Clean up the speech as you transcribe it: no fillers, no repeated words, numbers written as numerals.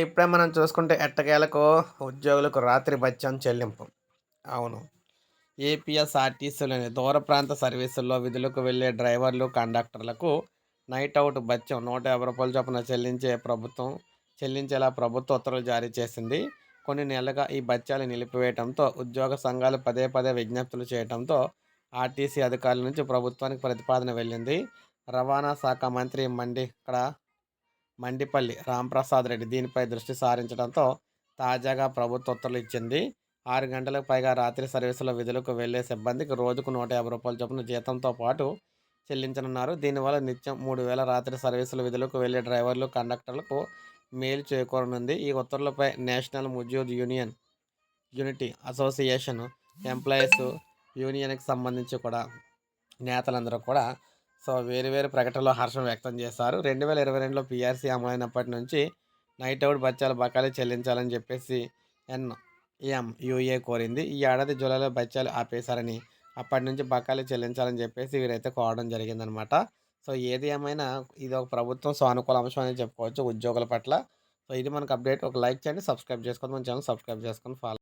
ఇప్పుడే మనం చూసుకుంటే ఎట్టకేలకు ఉద్యోగులకు రాత్రి భత్యం చెల్లింపు. అవును. ఏపీఎస్ఆర్టీసీలోని దూర ప్రాంత సర్వీసుల్లో విధులకు వెళ్లే డ్రైవర్లు, కండక్టర్లకు నైట్ ఔట్ భత్యం రూ. 150 చొప్పున చెల్లించేలా ప్రభుత్వం ఉత్తర్వులు జారీ చేసింది. కొన్ని నెలలుగా ఈ భత్యాలు నిలిపివేయడంతో ఉద్యోగ సంఘాలు పదే పదే విజ్ఞప్తులు చేయడంతో ఆర్టీసీ అధికారుల నుంచి ప్రభుత్వానికి ప్రతిపాదన వెళ్ళింది. రవాణా శాఖ మంత్రి మండిపల్లి రాంప్రసాద్ రెడ్డి దీనిపై దృష్టి సారించడంతో తాజాగా ప్రభుత్వ ఉత్తర్వులు ఇచ్చింది. 6 గంటలకు పైగా రాత్రి సర్వీసుల్లో విధులకు వెళ్లే సిబ్బందికి రోజుకు రూ. 150 చొప్పున జీతంతో పాటు చెల్లించనున్నారు. దీనివల్ల నిత్యం 3,000 రాత్రి సర్వీసుల విధులకు వెళ్లే డ్రైవర్లు, కండక్టర్లకు మేలు చేకూరనుంది. ఈ ఉత్తర్వులపై national Mazdoor unity association employees యూనియన్కి సంబంధించి కూడా నేతలందరూ కూడా వేరు వేరు ప్రకటనలో హర్షం వ్యక్తం చేశారు. 2022లో పీఆర్సీ అమలైనప్పటి నుంచి నైట్ అవుట్ బత్యాల బకాయిలు చెల్లించాలని చెప్పేసి ఎన్ఎంయూఏ కోరింది. ఈ ఏడాది జూలైలో బత్యాలు ఆపేశారని, అప్పటి నుంచి బకాయిలు చెల్లించాలని చెప్పేసి వీరైతే కోరడం జరిగిందనమాట. ఏది ఏమైనా ఇది ఒక ప్రభుత్వం సానుకూల అంశం అని చెప్పుకోవచ్చు ఉద్యోగుల పట్ల. ఇది మనకు అప్డేట్. ఒక లైక్ చేయండి, సబ్స్క్రైబ్ చేసుకోండి, మన ఛానల్ సబ్స్క్రైబ్ చేసుకొని ఫాలో